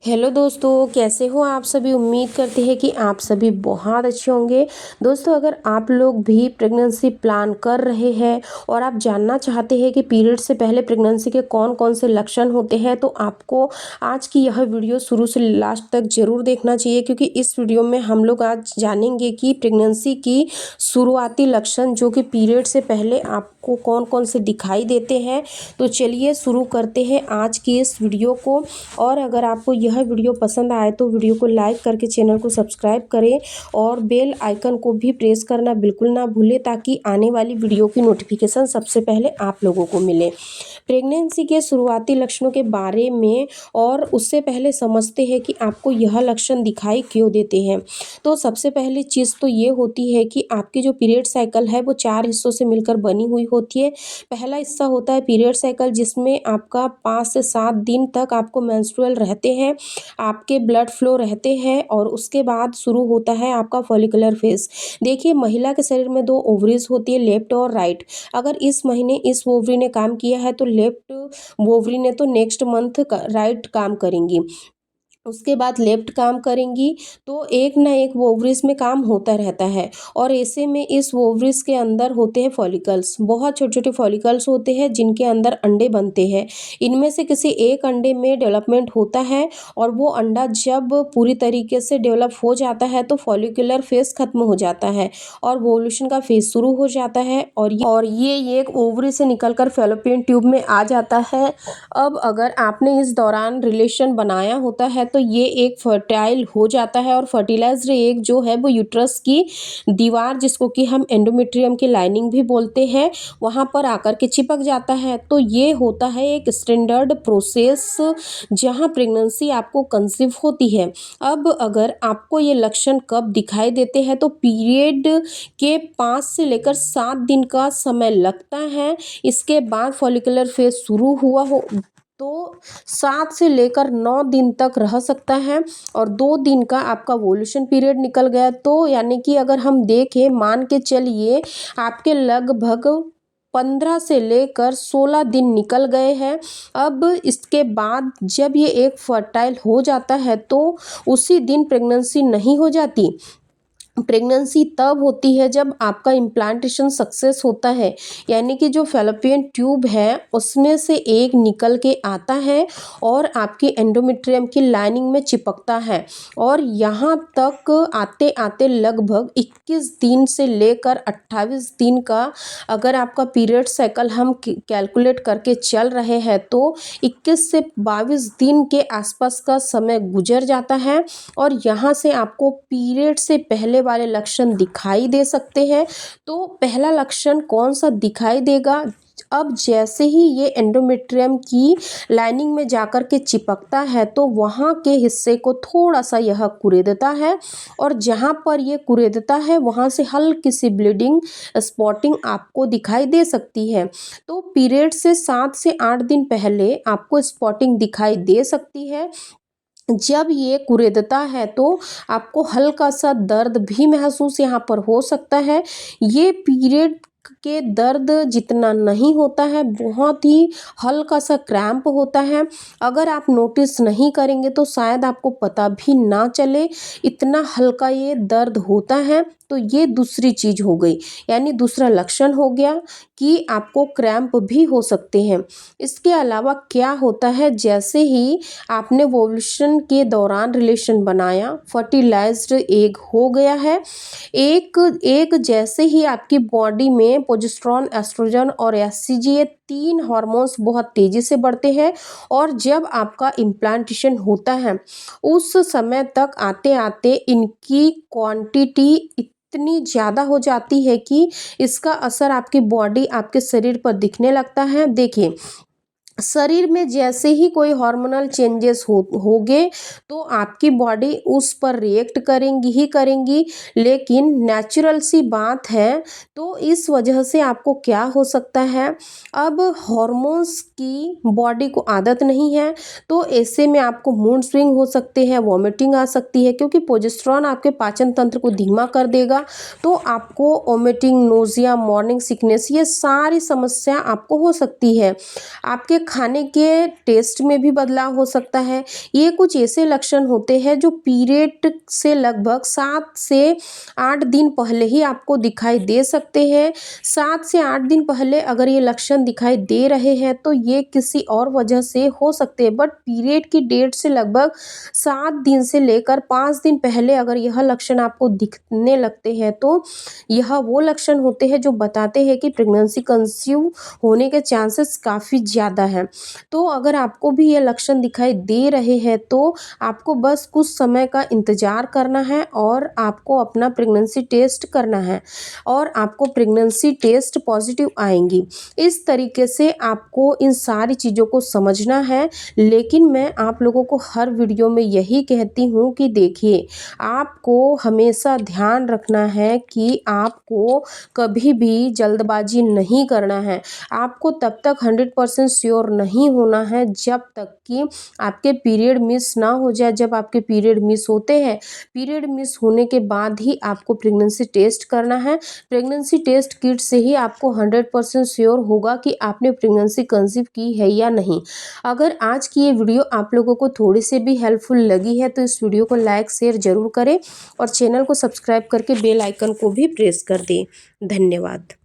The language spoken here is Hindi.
हेलो दोस्तों, कैसे हो आप सभी। उम्मीद करते हैं कि आप सभी बहुत अच्छे होंगे। दोस्तों, अगर आप लोग भी प्रेगनेंसी प्लान कर रहे हैं और आप जानना चाहते हैं कि पीरियड से पहले प्रेगनेंसी के कौन कौन से लक्षण होते हैं, तो आपको आज की यह वीडियो शुरू से लास्ट तक ज़रूर देखना चाहिए, क्योंकि इस वीडियो में हम लोग आज जानेंगे कि प्रेगनेंसी की शुरुआती लक्षण जो कि पीरियड से पहले आपको कौन कौन से दिखाई देते हैं। तो चलिए शुरू करते हैं आज की इस वीडियो को। और अगर आपको यह वीडियो पसंद आए तो वीडियो को लाइक करके चैनल को सब्सक्राइब करें और बेल आइकन को भी प्रेस करना बिल्कुल ना भूलें, ताकि आने वाली वीडियो की नोटिफिकेशन सबसे पहले आप लोगों को मिले। प्रेगनेंसी के शुरुआती लक्षणों के बारे में और उससे पहले समझते हैं कि आपको यह लक्षण दिखाई क्यों देते हैं। तो सबसे पहली चीज़ तो ये होती है कि आपकी जो पीरियड साइकिल है वो 4 हिस्सों से मिलकर बनी हुई होती है। पहला हिस्सा होता है पीरियड साइकिल, जिसमें आपका 5 से 7 दिन तक आपको मेंस्ट्रुअल रहते हैं, आपके ब्लड फ्लो रहते हैं, और उसके बाद शुरू होता है आपका फॉलिकुलर फेज। देखिए, महिला के शरीर में 2 ओवरीज होती है, लेफ्ट और राइट। अगर इस महीने इस ओवरी ने काम किया है तो लेफ्ट ओवरी ने तो नेक्स्ट मंथ राइट काम करेंगी, उसके बाद लेफ्ट काम करेंगी। तो एक ना एक ओवरीज में काम होता रहता है। और ऐसे में इस ओवरीज के अंदर होते हैं फॉलिकल्स, बहुत छोटे छोटे फॉलिकल्स होते हैं जिनके अंदर अंडे बनते हैं। इनमें से किसी एक अंडे में डेवलपमेंट होता है, और वो अंडा जब पूरी तरीके से डेवलप हो जाता है तो फॉलिकुलर फेज खत्म हो जाता है और वोल्यूशन का फेज शुरू हो जाता है, और ये एक ओवरी से निकलकर फैलोपियन ट्यूब में आ जाता है। अब अगर आपने इस दौरान रिलेशन बनाया होता है तो ये एक फर्टाइल हो जाता है, और फर्टिलाइज्ड एग जो है वो यूट्रस की दीवार, जिसको कि हम एंडोमेट्रियम की लाइनिंग भी बोलते हैं, वहाँ पर आकर के चिपक जाता है। तो ये होता है एक स्टैंडर्ड प्रोसेस जहाँ प्रेगनेंसी आपको कंसीव होती है। अब अगर आपको ये लक्षण कब दिखाई देते हैं, तो पीरियड के 5 से लेकर 7 दिन का समय लगता है। इसके बाद फॉलिकुलर फेज शुरू हुआ हो तो 7 से लेकर 9 दिन तक रह सकता है, और 2 दिन का आपका वोल्यूशन पीरियड निकल गया। तो यानी कि अगर हम देखें, मान के चलिए आपके लगभग 15 से लेकर 16 दिन निकल गए हैं। अब इसके बाद जब ये एक फर्टाइल हो जाता है तो उसी दिन प्रेगनेंसी नहीं हो जाती। प्रेगनेंसी तब होती है जब आपका इम्प्लांटेशन सक्सेस होता है, यानी कि जो फैलोपियन ट्यूब है उसमें से एक निकल के आता है और आपकी एंडोमेट्रियम की लाइनिंग में चिपकता है। और यहाँ तक आते आते लगभग 21 दिन से लेकर 28 दिन का अगर आपका पीरियड साइकिल हम कैलकुलेट करके चल रहे हैं तो 21 से 22 दिन के आसपास का समय गुजर जाता है, और यहाँ से आपको पीरियड से पहले वाले लक्षण दिखाई दे सकते हैं। तो पहला लक्षण कौन सा दिखाई देगा, अब जैसे ही ये एंडोमेट्रियम की लाइनिंग में जाकर के चिपकता है तो वहाँ के हिस्से को थोड़ा सा यह कुरेदता है, और जहाँ पर ये कुरेदता है वहाँ से हल्की सी ब्लीडिंग स्पॉटिंग आपको दिखाई दे सकती है। तो पीरियड से 7 से 8 दिन पहले आपको स्पॉटिंग दिखाई दे सकती है। जब ये कुरेदता है तो आपको हल्का सा दर्द भी महसूस यहाँ पर हो सकता है। ये पीरियड के दर्द जितना नहीं होता है, बहुत ही हल्का सा क्रैम्प होता है। अगर आप नोटिस नहीं करेंगे तो शायद आपको पता भी ना चले, इतना हल्का ये दर्द होता है। तो ये दूसरी चीज़ हो गई, यानी दूसरा लक्षण हो गया कि आपको क्रैम्प भी हो सकते हैं। इसके अलावा क्या होता है, जैसे ही आपने ओव्यूलेशन के दौरान रिलेशन बनाया, फर्टिलाइज्ड एग हो गया है, एक एक जैसे ही आपकी बॉडी में प्रोजेस्टेरोन, एस्ट्रोजन और एचसीजी, ये 3 हार्मोन्स बहुत तेजी से बढ़ते हैं। और जब आपका इम्प्लांटेशन होता है उस समय तक आते आते इनकी क्वांटिटी इतनी ज़्यादा हो जाती है कि इसका असर आपकी बॉडी, आपके शरीर पर दिखने लगता है। देखिए, शरीर में जैसे ही कोई हार्मोनल चेंजेस होंगे तो आपकी बॉडी उस पर रिएक्ट करेंगी ही करेंगी, लेकिन नेचुरल सी बात है। तो इस वजह से आपको क्या हो सकता है, अब हार्मोन्स की बॉडी को आदत नहीं है, तो ऐसे में आपको मूड स्विंग हो सकते हैं, वॉमिटिंग आ सकती है, क्योंकि प्रोजेस्टेरोन आपके पाचन तंत्र को धीमा कर देगा। तो आपको वॉमिटिंग, नोजिया, मॉर्निंग सिकनेस, ये सारी समस्या आपको हो सकती है। आपके खाने के टेस्ट में भी बदलाव हो सकता है। ये कुछ ऐसे लक्षण होते हैं जो पीरियड से लगभग 7 से 8 दिन पहले ही आपको दिखाई दे सकते हैं। 7 से 8 दिन पहले अगर ये लक्षण दिखाई दे रहे हैं तो ये किसी और वजह से हो सकते हैं, बट पीरियड की डेट से लगभग 7 दिन से लेकर 5 दिन पहले अगर यह लक्षण आपको दिखने लगते हैं तो यह वो लक्षण होते हैं जो बताते हैं कि प्रेगनेंसी कंसीव होने के चांसेस काफ़ी ज़्यादा हैं। तो अगर आपको भी ये लक्षण दिखाई दे रहे हैं तो आपको बस कुछ समय का इंतज़ार करना है और आपको अपना प्रेगनेंसी टेस्ट करना है और आपको प्रेगनेंसी टेस्ट पॉजिटिव आएंगी। इस तरीके से आपको इन सारी चीज़ों को समझना है। लेकिन मैं आप लोगों को हर वीडियो में यही कहती हूँ कि देखिए, आपको हमेशा ध्यान रखना है कि आपको कभी भी जल्दबाजी नहीं करना है। आपको तब तक 100% श्योर नहीं होना है जब तक कि आपके पीरियड मिस ना हो जाए। जब आपके पीरियड मिस होते हैं, पीरियड मिस होने के बाद ही आपको प्रेगनेंसी टेस्ट करना है। प्रेगनेंसी टेस्ट किट से ही आपको 100% श्योर होगा कि आपने प्रेगनेंसी कंसीव की है या नहीं। अगर आज की ये वीडियो आप लोगों को थोड़ी सी भी हेल्पफुल लगी है तो इस वीडियो को लाइक शेयर ज़रूर करें और चैनल को सब्सक्राइब करके बेल आइकन को भी प्रेस कर दें। धन्यवाद।